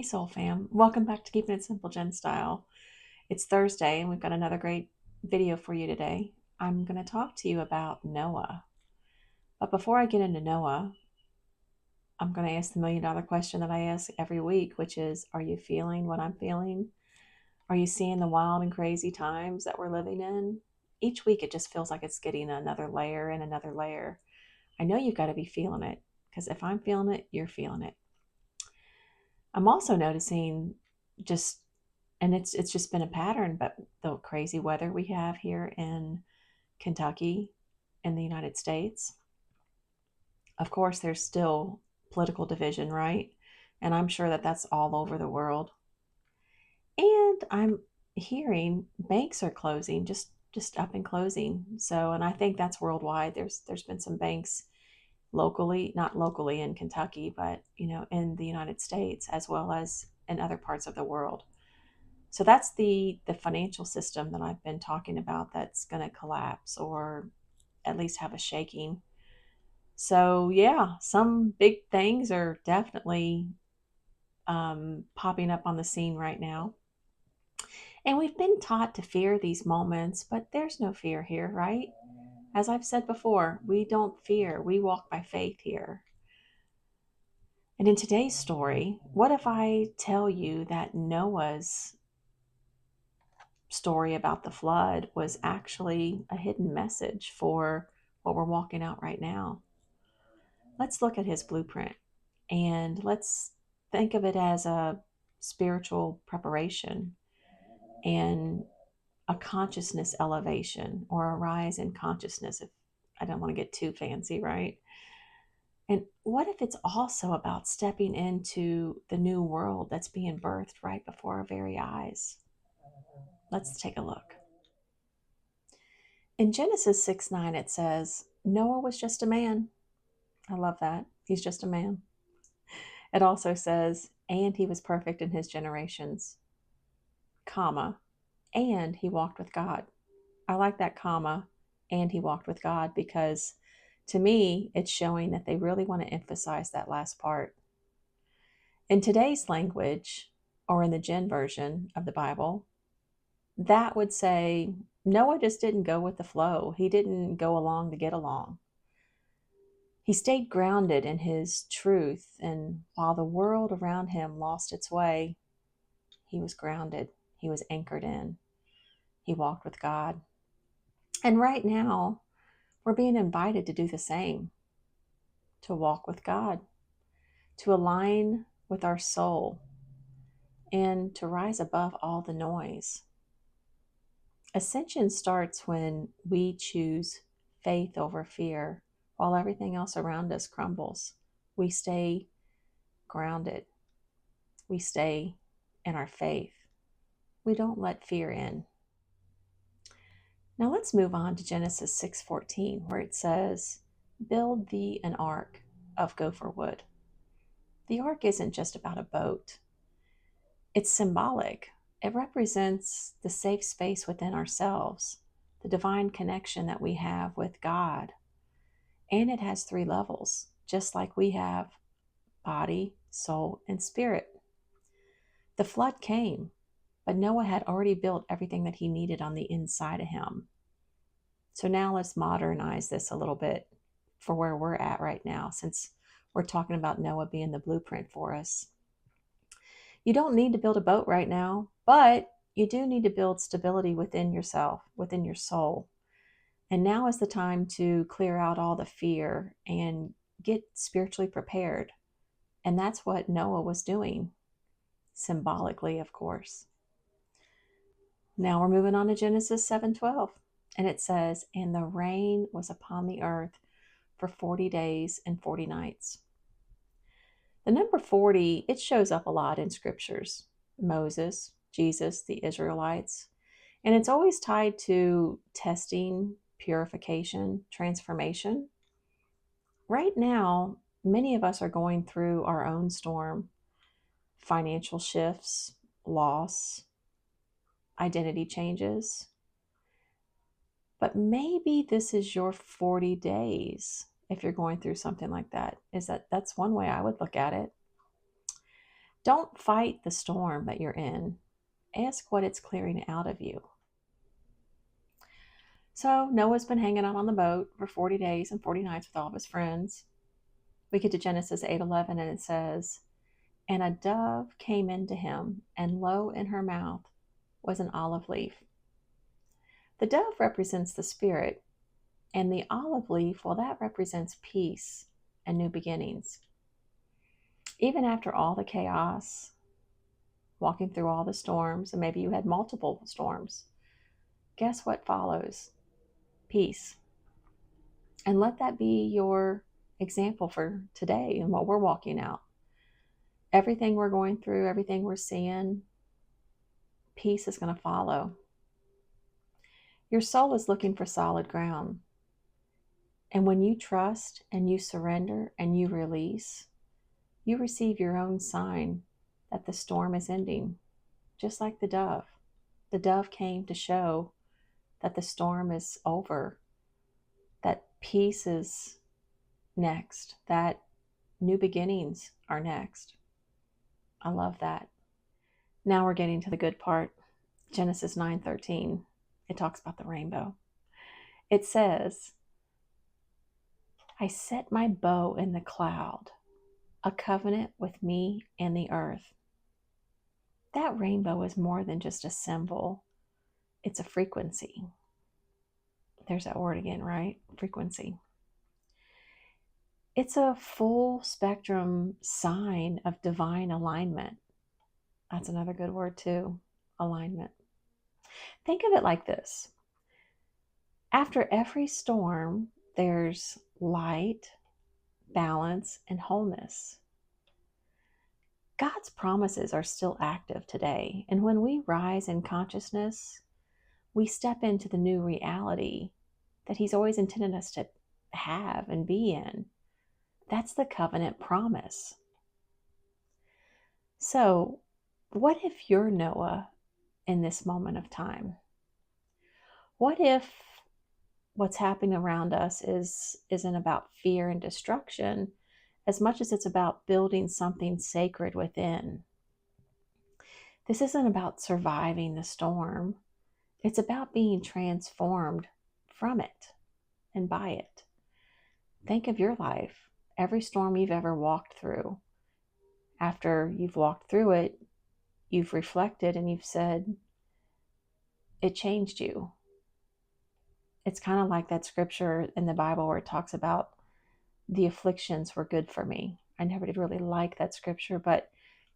Soul Fam. Welcome back to Keeping It Simple Gen Style. It's Thursday and we've got another great video for you today. I'm going to talk to you about Noah. But before I get into Noah, I'm going to ask the $1,000,000 question that I ask every week, which is, are you feeling what I'm feeling? Are you seeing the wild and crazy times that we're living in? Each week it just feels like it's getting another layer and another layer. I know you've got to be feeling it, because if I'm feeling it, you're feeling it. I'm also noticing just, and it's just been a pattern, but the crazy weather we have here in Kentucky in the United States. Of course, there's still political division, right? And I'm sure that that's all over the world. And I'm hearing banks are closing, just up and closing. So, and I think that's worldwide. There's been some banks locally, not locally in Kentucky, but in the United States as well as in other parts of the world. So that's the financial system that I've been talking about that's going to collapse or at least have a shaking. So yeah, some big things are definitely popping up on the scene right now. And we've been taught to fear these moments, but there's no fear here, right? As I've said before, we don't fear, we walk by faith here. And in today's story, what if I tell you that Noah's story about the flood was actually a hidden message for what we're walking out right now? Let's look at his blueprint and let's think of it as a spiritual preparation and a consciousness elevation or a rise in consciousness. If I don't want to get too fancy, right? And what if it's also about stepping into the new world that's being birthed right before our very eyes? Let's take a look. In Genesis 6:9, it says, Noah was just a man. I love that. He's just a man. It also says, and he was perfect in his generations, comma, and he walked with God. I like that comma, and he walked with God, because to me, it's showing that they really want to emphasize that last part. In today's language, or in the Gen version of the Bible, that would say Noah just didn't go with the flow. He didn't go along to get along. He stayed grounded in his truth, and while the world around him lost its way, he was grounded. He was anchored in. He walked with God. And right now, we're being invited to do the same, to walk with God, to align with our soul, and to rise above all the noise. Ascension starts when we choose faith over fear. While everything else around us crumbles, we stay grounded. We stay in our faith. We don't let fear in. Now let's move on to Genesis 6:14, where it says, build thee an ark of gopher wood. The ark isn't just about a boat. It's symbolic. It represents the safe space within ourselves, the divine connection that we have with God. And it has 3 levels, just like we have body, soul, and spirit. The flood came, but Noah had already built everything that he needed on the inside of him. So now let's modernize this a little bit for where we're at right now, since we're talking about Noah being the blueprint for us. You don't need to build a boat right now, but you do need to build stability within yourself, within your soul. And now is the time to clear out all the fear and get spiritually prepared. And that's what Noah was doing, symbolically, of course. Now we're moving on to Genesis 7:12. And it says, and the rain was upon the earth for 40 days and 40 nights. The number 40, it shows up a lot in scriptures. Moses, Jesus, the Israelites. And it's always tied to testing, purification, transformation. Right now, many of us are going through our own storm: financial shifts, loss, identity changes. But maybe this is your 40 days if you're going through something like that. That's one way I would look at it. Don't fight the storm that you're in. Ask what it's clearing out of you. So Noah's been hanging out on the boat for 40 days and 40 nights with all of his friends. We get to Genesis 8:11 and it says, "And a dove came into him, and lo, in her mouth was an olive leaf." The dove represents the spirit, and the olive leaf, well, that represents peace and new beginnings. Even after all the chaos, walking through all the storms, and maybe you had multiple storms, guess what follows? Peace. And let that be your example for today and what we're walking out. Everything we're going through, everything we're seeing, peace is going to follow. Your soul is looking for solid ground. And when you trust and you surrender and you release, you receive your own sign that the storm is ending, just like the dove. The dove came to show that the storm is over, that peace is next, that new beginnings are next. I love that. Now we're getting to the good part. Genesis 9:13. It talks about the rainbow. It says, "I set my bow in the cloud, a covenant with me and the earth." That rainbow is more than just a symbol. It's a frequency. There's that word again, right? Frequency. It's a full spectrum sign of divine alignment. That's another good word too, alignment. Think of it like this. After every storm, there's light, balance, and wholeness. God's promises are still active today. And when we rise in consciousness, we step into the new reality that He's always intended us to have and be in. That's the covenant promise. So, what if you're Noah in this moment of time? What if what's happening around us isn't about fear and destruction as much as it's about building something sacred within? This isn't about surviving the storm. It's about being transformed from it and by it. Think of your life, every storm you've ever walked through. After you've walked through it, you've reflected and you've said, it changed you. It's kind of like that scripture in the Bible where it talks about the afflictions were good for me. I never did really like that scripture, but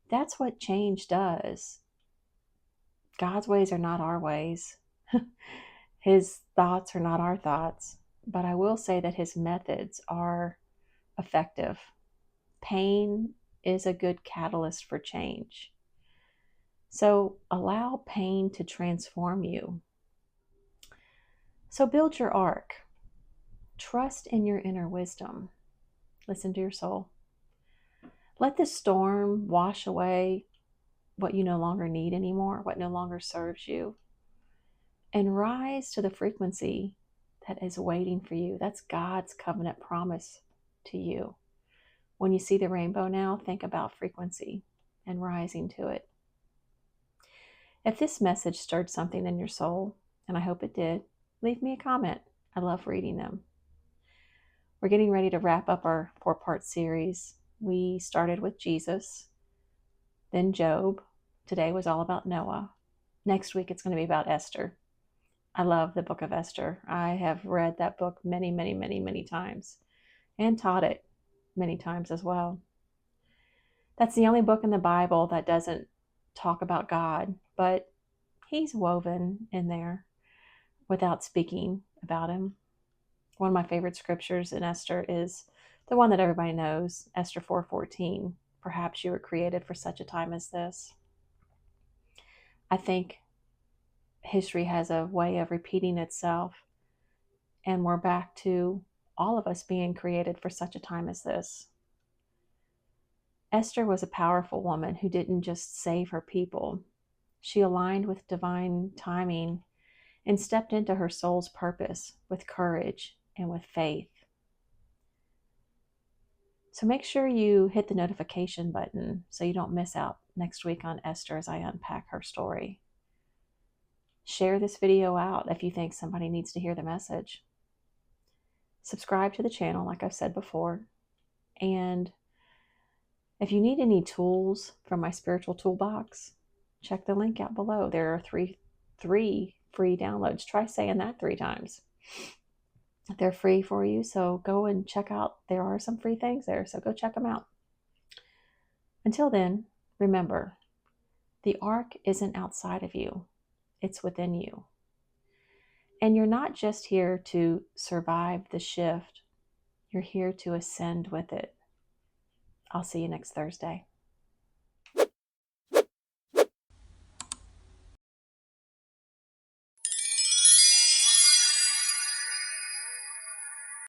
that's what change does. God's ways are not our ways. His thoughts are not our thoughts. But I will say that his methods are effective. Pain is a good catalyst for change. So allow pain to transform you. So build your ark. Trust in your inner wisdom. Listen to your soul. Let the storm wash away what you no longer need anymore, what no longer serves you, and rise to the frequency that is waiting for you. That's God's covenant promise to you. When you see the rainbow now, think about frequency and rising to it. If this message stirred something in your soul, and I hope it did, leave me a comment. I love reading them. We're getting ready to wrap up our 4-part series. We started with Jesus, then Job. Today was all about Noah. Next week, it's going to be about Esther. I love the book of Esther. I have read that book many, many, many, many times and taught it many times as well. That's the only book in the Bible that doesn't talk about God, but he's woven in there without speaking about him. One of my favorite scriptures in Esther is the one that everybody knows, Esther 4:14. Perhaps you were created for such a time as this. I think history has a way of repeating itself, and we're back to all of us being created for such a time as this. Esther was a powerful woman who didn't just save her people. She aligned with divine timing and stepped into her soul's purpose with courage and with faith. So make sure you hit the notification button so you don't miss out next week on Esther as I unpack her story. Share this video out if you think somebody needs to hear the message. Subscribe to the channel, like I've said before. And if you need any tools from my spiritual toolbox, check the link out below. There are three free downloads. Try saying that 3 times. They're free for you, so go and check out. There are some free things there, so go check them out. Until then, remember, the ark isn't outside of you, it's within you. And you're not just here to survive the shift, you're here to ascend with it. I'll see you next Thursday.